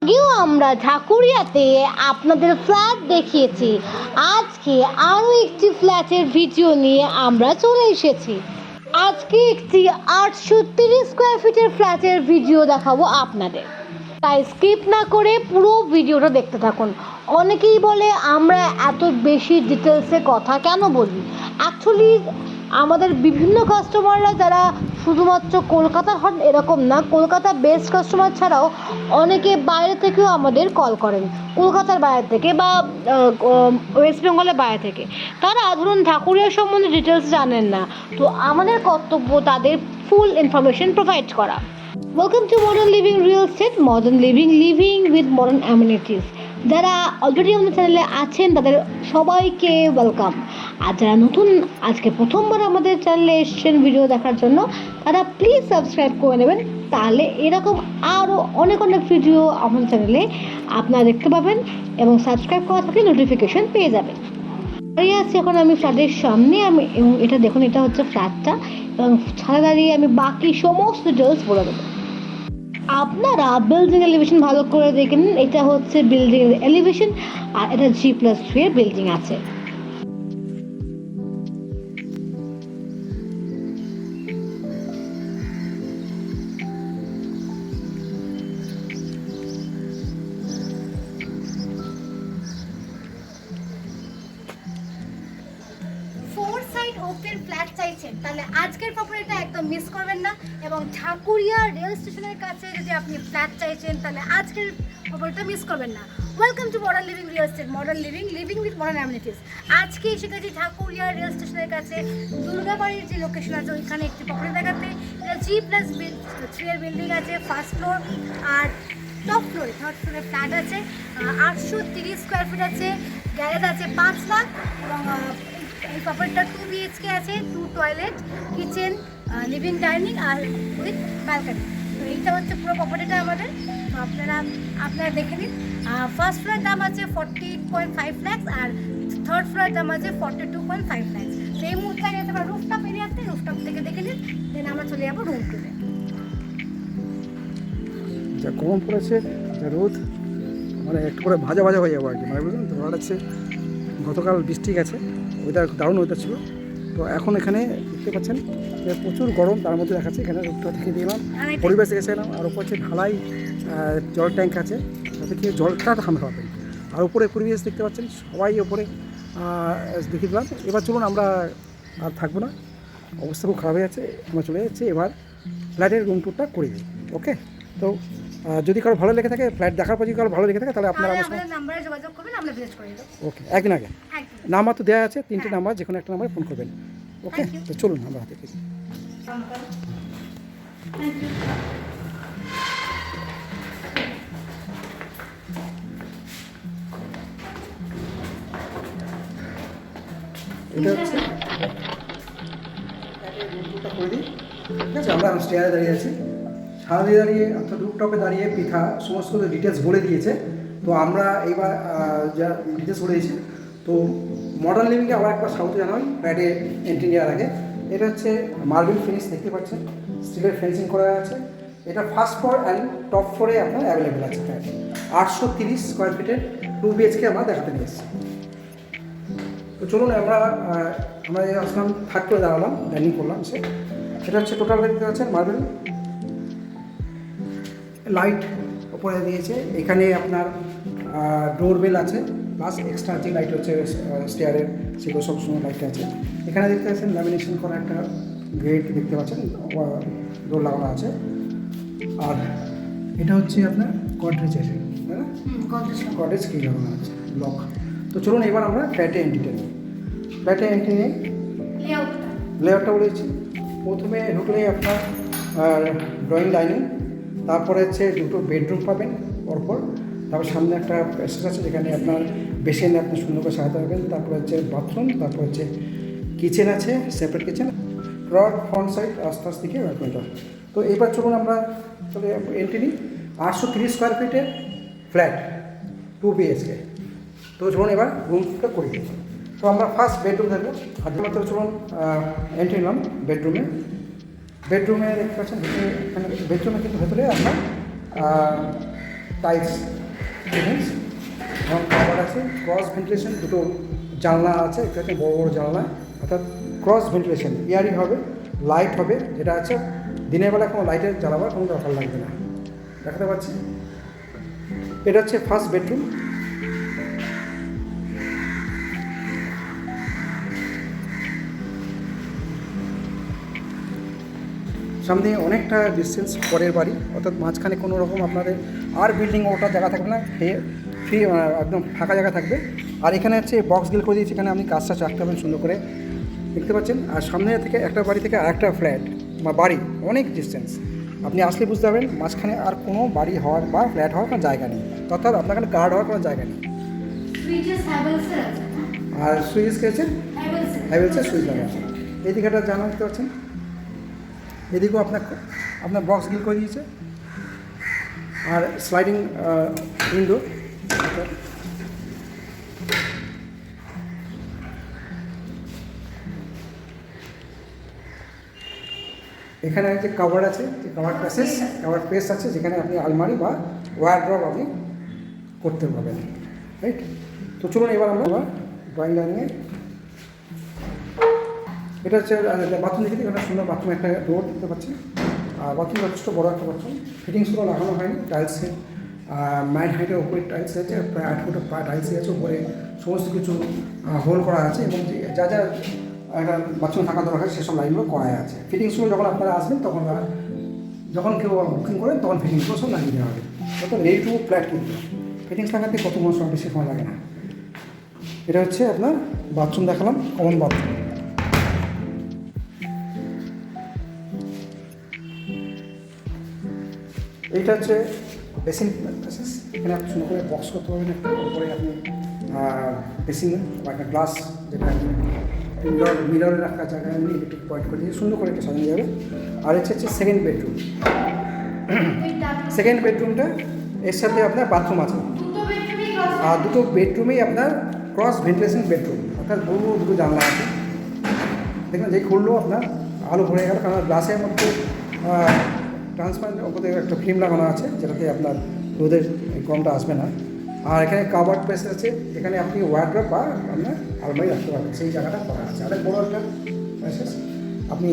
আগেও আমরা ঢাকুরিয়াতে আপনাদের ফ্ল্যাট দেখিয়েছি। আজকে আরও একটি ফ্ল্যাটের ভিডিও নিয়ে আমরা চলে এসেছি। আজকে একটি 830 স্কোয়ার ফিটের ফ্ল্যাটের ভিডিও দেখাবো আপনাদের, তাই স্কিপ না করে পুরো ভিডিওটা দেখতে থাকুন। অনেকেই বলে আমরা এত বেশি ডিটেলসে কথা কেন বলি। অ্যাকচুয়ালি আমাদের বিভিন্ন কাস্টমাররা যারা শুধুমাত্র কলকাতার হন এরকম না, কলকাতা বেস্ট কাস্টমার ছাড়াও অনেকে বাইরে থেকেও আমাদের কল করেন, কলকাতার বাইরে থেকে বা ওয়েস্ট বেঙ্গলের বাইরে থেকে। তারা ধরুন ঢাকুরিয়া সম্বন্ধে ডিটেলস জানেন না, তো আমাদের কর্তব্য তাদের ফুল ইনফরমেশন প্রোভাইড করা। Welcome to modern living real estate, modern living with modern amenities. যারা অলরেডি আমাদের চ্যানেলে আছেন তাদের সবাইকে ওয়েলকাম, আর যারা নতুন আজকে প্রথমবার আমাদের চ্যানেলে এসেছেন ভিডিও দেখার জন্য, তারা প্লিজ সাবস্ক্রাইব করে নেবেন। তাহলে এরকম আরও অনেক ভিডিও আমাদের চ্যানেলে আপনারা দেখতে পাবেন এবং সাবস্ক্রাইব করা থাকলে নোটিফিকেশন পেয়ে যাবেন। দাঁড়িয়ে আছি এখন আমি ফ্ল্যাটের সামনে, এবং এটা দেখুন, এটা হচ্ছে ফ্ল্যাটটা, এবং ছাদে দাঁড়িয়ে আমি বাকি সমস্ত ডিটেলস বলে দেবো। আপনারা বিল্ডিং এলিভেশন ভালো করে দেখেন, এটা হচ্ছে বিল্ডিং এলিভেশন, আর এটা G+3 এর বিল্ডিং আছে। ওপেন ফ্ল্যাট চাইছেন তাহলে আজকের প্রপার্টিটা একদম মিস করবেন না, এবং ঢাকুরিয়া রেল স্টেশনের কাছে যদি আপনি ফ্ল্যাট চাইছেন তাহলে আজকের প্রপার্টিটা মিস করবেন না। Welcome to modern living real estate, modern living with modern amenities. আজকে এসে গেছি ঢাকুরিয়া রেল স্টেশনের কাছে দুর্গাবাড়ির যে লোকেশন আছে ওইখানে একটি প্রপার্টি দেখাতে। এটা G+3 এর বিল্ডিং আছে, ফার্স্ট ফ্লোর, আর টপ ফ্লোরে থার্ড ফ্লোরে ফ্ল্যাট আছে, 830 স্কোয়ার ফিট আছে, গ্যারেজ আছে 5 লাখ, এবং এই প্রপার্টিটা 2 BHK আছে, 2 টয়লেট, কিচেন, লিভিং ডাইনিং আর উইথ ব্যালকনি। তো এইটা হচ্ছে পুরো প্রপার্টিটা আমাদের। তো আপনারা দেখে নিন। ফার্স্ট ফ্লোরের দাম আছে 40.5 লাখ, আর থার্ড ফ্লোরের দাম আছে 42.5 লাখ। তো এই মুহূর্তে আগে আমরা রুফটপ এরিয়াতে, রুফটপ থেকে দেখে নিন, দেন আমরা চলে যাবো রুম টুরে। যা গরম পড়েছে, যা রোদ, মানে একটু করে ভাজা হয়ে যাবো আর কি, মানে বুঝলেন তো। ওটা হচ্ছে গতকাল বৃষ্টি গেছে, ওয়েদার দারুণ ওয়েদার ছিল। তো এখন এখানে দেখতে পাচ্ছেন যে প্রচুর গরম, তার মধ্যে দেখাচ্ছে এখানে রোদটা থেকে দিলাম, পরিবেশ গেছিলাম। আর ওপর হচ্ছে ঢালাই জল ট্যাঙ্ক আছে, যাতে কি জলটা ঠান্ডা হবে। আর উপরে পরিবেশ দেখতে পাচ্ছেন, সবাই ওপরে দেখিয়ে দিলাম। এবার চলুন, আমরা আর থাকবো না, অবস্থা খুব খারাপ হয়ে যাচ্ছে, আমরা চলে যাচ্ছি এবার ফ্ল্যাটের রুম টুরটা করে দিই। ওকে, তো যদি কারো ভালো লেগে থাকে, ফ্ল্যাট দেখার পর যদি কারো ভালো লেগে থাকে, তাহলে আপনারা আমার সঙ্গে নাম্বারে যোগাযোগ করবেন, আমরা ভিজিট করে দেব। ওকে, একদিন আগে নাম্বার তো দেওয়া আছে, 3টে নাম্বার, যে কোনো একটা নাম্বারে ফোন করবেন। ওকে, তো চলুন আমরা হাতে দেখি। এটা হচ্ছে করে দিই, ঠিক আছে। আমরা স্টেয়ারে দাঁড়িয়ে আছি, ছাদে দাঁড়িয়ে অর্থাৎ রুফটপে দাঁড়িয়ে পৃথা সমস্ত ডিটেলস বলে দিয়েছে। তো আমরা এইবার যা ডিটেলস বলে দিয়েছি, তো মডার্ন লিভিংয়ে আবার একবার স্বাগত জানাই ফ্ল্যাটে এন্ট্রি নেওয়ার আগে। এটা হচ্ছে মার্বেল ফিনিশ, দেখতে পাচ্ছেন, স্টিলের ফেন্সিং করা আছে। এটা ফার্স্ট ফ্লোর অ্যান্ড টপ ফ্লোরে আপনার অ্যাভেলেবেল আছে ফ্ল্যাট। 830 স্কোয়ার ফিটের 2 BHK আমরা দেখাতে নিয়ে এসেছি। তো চলুন, আমরা আসলাম, থার্ড ফ্লোরে দাঁড়ালাম, ল্যান্ডিং করলাম। এটা হচ্ছে টোটাল দেখতে পাচ্ছেন মার্বেল, লাইট ওপরে দিয়েছে। এখানে আপনার ডোরবেল আছে, প্লাস এক্সট্রা যে লাইট হচ্ছে স্টেয়ারের, সেগুলো সবসময় লাইট আছে। এখানে দেখতে পাচ্ছেন ল্যামিনেশন করা একটা গেট দেখতে পাচ্ছেন, ডোর লাগানো আছে। আর এটা হচ্ছে আপনার গডরেজ আছে, তাই না? গডরেজ কি লাগানো আছে, লক। তো চলুন এবার আমরা ফ্ল্যাটে এন্ট্রিটা নিই। ফ্ল্যাটে এন্ট্রি নিয়ে লেআউটটা বলেছি। প্রথমে ঢুকলেই আপনার ড্রয়িং ডাইনিং, তারপরে হচ্ছে 2টো বেডরুম পাবেন পরপর। তারপর সামনে একটা প্যাসেজ আছে, যেখানে আপনার বেসিনে আপনি সুন্দর করে সাজাতে পারবেন। তারপরে হচ্ছে বাথরুম, তারপর হচ্ছে কিচেন আছে, সেপারেট কিচেন, ফ্রন্ট সাইড আস্তে দিকে ব্যালকনিটা। তো এবার চলুন আমরা চলে এন্ট্রি নিই। 830 স্কোয়ার ফিটের ফ্ল্যাট, 2 BHK। তো চলুন এবার রুমটা করি। তো আমরা ফার্স্ট বেডরুম দেখবো। আর মাত্র চলুন এন্ট্রি নিলাম বেডরুমে। দেখতে পাচ্ছেন, এখানে বেডরুমে কিন্তু ভেতরে আপনার টাইলস ফিটিংস এবং কাভার আছে, ক্রস ভেন্টিলেশন, দুটো জানলা আছে, একটা হচ্ছে বড় বড় জানলা, অর্থাৎ ক্রস ভেন্টিলেশন, এয়ারিং হবে, লাইট হবে, যেটা আছে দিনের বেলা কোনো লাইটের জ্বালাবার কোনো দরকার লাগবে না। দেখাতে পাচ্ছি এটা হচ্ছে ফার্স্ট বেডরুম। সামনে অনেকটা ডিস্টেন্স পরের বাড়ি, অর্থাৎ মাঝখানে কোনো রকম আপনাদের আর বিল্ডিং ওঠার জায়গা থাকবে না, ফ্রি একদম ফাঁকা জায়গা থাকবে। আর এখানে হচ্ছে বক্স গিল করে দিয়েছি, এখানে আপনি কাজটা রাখতে পারবেন সুন্দর করে, দেখতে পাচ্ছেন। আর সামনে থেকে একটা বাড়ি থেকে আরেকটা ফ্ল্যাট বা বাড়ি অনেক ডিস্টেন্স, আপনি আসলে বুঝতে পারবেন মাঝখানে আর কোনো বাড়ি হওয়ার বা ফ্ল্যাট হওয়ার কোনো জায়গা নেই, অর্থাৎ আপনার এখানে গার্ড হওয়ার কোনো জায়গা নেই। আর সুইচ খেয়েছে হ্যাভেলসের সুইচ লাগা আছে। এদিকে একটা জানা দেখতে পাচ্ছেন, এদিকেও আপনার বক্স গিল করে দিয়েছে। আর স্লাইডিং উইন্ডো, এখানে যে কাভার আছে, যে কাভার স্পেস আছে, যেখানে আপনি আলমারি বা ওয়ারড্রপ আপনি করতে পারবেন, রাইট। তো চলুন এবার আমরা ড্রয়িং ডাইনিংয়ে, এটা হচ্ছে বাথরুম দেখে একটা সুন্দর বাথরুম, একটা ডোর দেখতে পাচ্ছি। আর বাথরুম যথেষ্ট বড় একটা বাথরুম, ফিটিংসগুলো লাগানো হয়নি, টাইলসে ম্যাট হাইটের উপরে টাইলস আছে, প্রায় 8 ফুটের টাইলসই আছে, উপরে সমস্ত কিছু হোল করা আছে, এবং যা যা একটা বাথরুম থাকা দরকার সেসব লাইনগুলো করা আছে। ফিটিংসগুলো যখন আপনারা আসবেন যখন কেউ বুকিং করেন তখন ফিটিংসগুলো সব লাগিয়ে দেওয়া হবে, অর্থাৎ রেডি টু ফ্ল্যাট কিন্তু ফিটিংস লাগাতে কত সময় বেশি সময় লাগে না। এটা হচ্ছে আপনার বাথরুম দেখালাম, কমন বাথরুম। এইটা হচ্ছে বেসিন প্যাসেজ, এখানে আপনি সুন্দর করে বক্স করতে পারবেন, একটা উপরে আপনি বেসিন বা একটা গ্লাস, যেটা মিররে রাখার জায়গায় আপনি ইলেকট্রিক পয়েন্ট করে দিয়ে সুন্দর করে একটা সাজানো যাবে। আর হচ্ছে সেকেন্ড বেডরুম। সেকেন্ড বেডরুমটা এর সাথে আপনার বাথরুম আছে, আর দুটো বেডরুমেই আপনার ক্রস ভেন্টিলেশন বেডরুম, অর্থাৎ বড় দুটো জানলা আছে। দেখবেন যে খুললেও আপনার আলো ভরে গেল, কারণ গ্লাসের মধ্যে ট্রান্সপারেন্ট ওপরে একটা ফিল্ম লাগানো আছে, যেটাতে আপনার রোদের গরমটা আসবে না। আর এখানে কাভার্ড প্লেস আছে, এখানে আপনি ওয়ার্ড্রপ বা আপনার আলমারি রাখতে পারবেন, সেই জায়গাটা করা আছে। অনেক বড় একটা প্যাসেজ। আপনি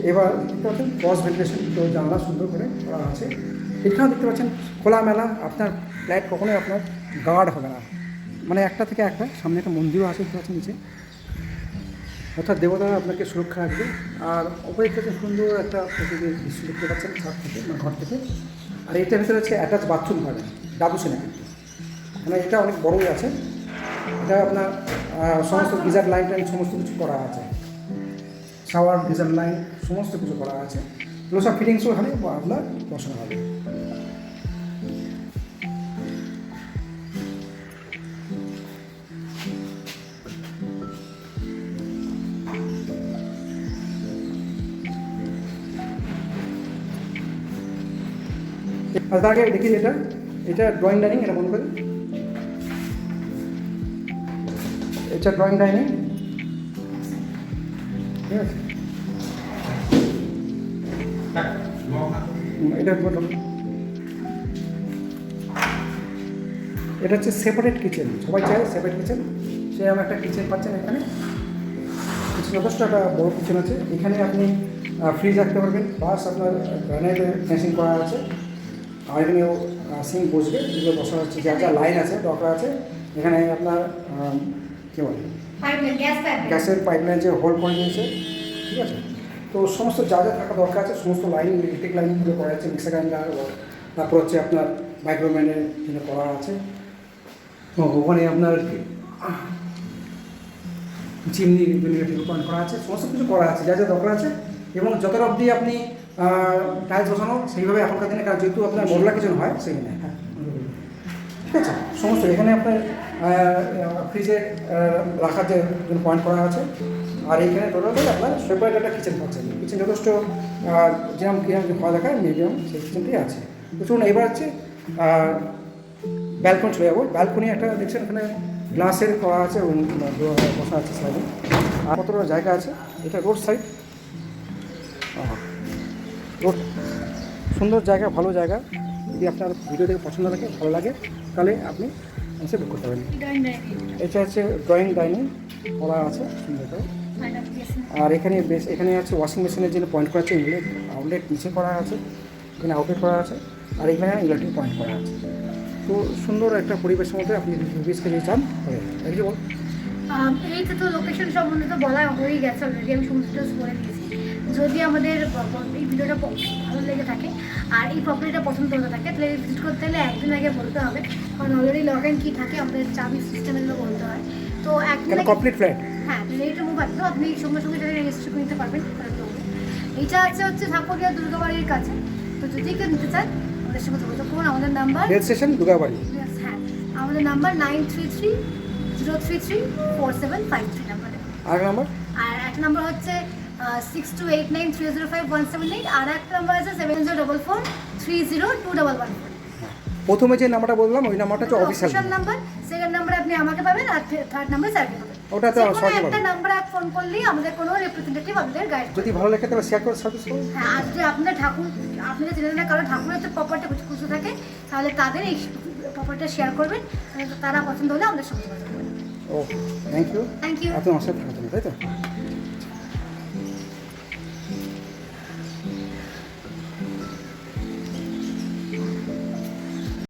এবার দেখতে পাচ্ছেন ক্রস ভেন্টিলেশন, তো জানলা সুন্দর করে করা আছে। এখানেও দেখতে পাচ্ছেন খোলামেলা, আপনার ফ্ল্যাট কখনোই আপনার গার্ড হবে না, মানে একটা থেকে একটা। সামনে একটা মন্দিরও আছে দেখতে পাচ্ছেন নিচে, অর্থাৎ দেবতারা আপনাকে সুরক্ষা রাখবে। আর ওপরে থেকে সুন্দর একটা প্রকৃতির দৃশ্য দেখতে পাচ্ছেন ছাদ থেকে, মানে ঘর থেকে। আর এটার ভিতরে হচ্ছে অ্যাটাচ বাথরুম পাবেন, ডাবল সিনা কিন্তু, মানে এটা অনেক বড়ই আছে। এটা আপনার সমস্ত গিজার লাইন টাইন সমস্ত কিছু করা আছে, শাওয়ার গিজার লাইন সমস্ত কিছু করা আছে। এগুলো সব ফিটিংসও এখানে আপনার বসানো হবে। আর তার আগে দেখি এটা ড্রয়িং ডাইনিং, এটা বন্ধ করি। এটা ড্রয়িং ডাইনিং, ঠিক আছে। এটা হচ্ছে সেপারেট কিচেন, সবাই চায় সেপারেট কিচেন, সেরকম একটা কিচেন পাচ্ছেন এখানে। কিচেন যথেষ্ট একটা বড় কিচেন আছে, এখানে আপনি ফ্রিজ রাখতে পারবেন, প্লাস আপনার গ্রানাইটের ফিনিশিং করা আছে। আর এখানেও সিঙ্ক বসবে, যেগুলো বসা হচ্ছে, যা যা লাইন আছে দরকার আছে। এখানে আপনার কী বলে গ্যাসের পাইপলাইন যে হোল করে দিয়েছে, ঠিক আছে। তো সমস্ত যা যা থাকা দরকার আছে সমস্ত লাইন, ইলেকট্রিক লাইনগুলো করা আছে, মিক্সার গ্রাইন্ডার, তারপর হচ্ছে আপনার মাইক্রোওভেনের জন্য করা আছে। ওখানে আপনার চিমনি পয়েন্ট করা আছে, সমস্ত কিছু করা আছে, যা যা দরকার আছে। এবং যতটা অবধি আপনি টাইলস বসানো সেইভাবে এখনকার দিনে, কারণ যেহেতু আপনার মডুলার কিচেন হয় সেখানে, হ্যাঁ ঠিক আছে, সমস্ত এখানে আপনার ফ্রিজে রাখার যে পয়েন্ট করা আছে। আর এইখানে টোটালি আপনার সেপারেট একটা কিচেন পাচ্ছেন। কিচেন যথেষ্ট যেরকম ভালো দেখায় মিডিয়াম, সেই কিচেনটাই আছে। তো চলুন এবার হচ্ছে ব্যালকনি চলে যাবো। ব্যালকনি একটা দেখছেন এখানে গ্লাসের করা আছে, বসা আছে সাইডে। আর কতটা জায়গা আছে, এটা রোড সাইড, রোড সুন্দর জায়গা, ভালো জায়গা। যদি আপনার ভিডিও দেখে পছন্দ লাগে ভালো লাগে তাহলে আপনি এসে বুক করতে পারেন। এটা হচ্ছে ড্রয়িং ডাইনিং করা আছে সুন্দর করে। আর এখানে আছে ওয়াশিং মেশিনের জন্য পয়েন্ট করা আছে, আউটলেট নিচে করা আছে, এখানে আউটলেট করা আছে, আর এখানে ইলেকট্রিক পয়েন্ট করা আছে। তো সুন্দর একটা পরিবেশের মধ্যে আপনি বিএসকে যদি চান তাই কি বল। এইটা তো লোকেশন সম্বন্ধে তো বলা হয়েই গেছে অলরেডি, আমি সমস্ত করে দিয়েছি। যদি আমাদের এই ভিডিওটা ভালো লেগে থাকে আর এই প্রপার্টিটা পছন্দ হতে থাকে তাহলে ভিজিট করতে হলে একদিন আগে বলতে হবে, কারণ অলরেডি লগ ইন কি থাকে আমাদের চাবি সিস্টেমের জন্য বলতে হয়। তো একদিন আগে কমপ্লিট ফ্ল্যাট। হ্যাঁ, রেডিটা মুভ আছে, আপনি সঙ্গে সঙ্গে যদি রেজিস্টার করে নিতে পারবেন। এইটা হচ্ছে ঠাকুরিয়া দুর্গাবাড়ির কাছে। তো যদি কেউ নিতে চান আমাদের সঙ্গে যোগাযোগ করুন। আমাদের নাম্বার রেল স্টেশন দুর্গাবাড়ি। হ্যাঁ, আমাদের নাম্বার 9330334753 নাম্বারে। আর নাম্বার আর একটা নাম্বার হচ্ছে 6289305178, আর একটা নাম্বার আছে 7044302111। প্রথমে যে নাম্বারটা বললাম ওই নাম্বারটা হচ্ছে অফিসিয়াল নাম্বার। সেকেন্ড নাম্বারে আপনি আমাকে পাবেন, আর থার্ড নাম্বার স্যারকে পাবেন। ওটা তো সহজে একটা পাবেন। নাম্বার ফোন করলেই আমাদের কোনো রিপ্রেজেন্টেটিভ আমাদের গাইড করবে। যদি ভালো লাগে তাহলে শেয়ার করে সার্ভিস করুন। হ্যাঁ, আর যদি আপনাদের আপনাদের চেনেন না কারো ঠাকুরের তো প্রপার্টি খুঁজে থাকে, তাহলে তাদের এই প্রপার্টিটা শেয়ার করবেন, তারা পছন্দ হলে আমাদের সঙ্গে যোগাযোগ করবেন। ও থ্যাংক ইউ। Thank you. আপনি আমার সাথে থাকার জন্য, তাই তো?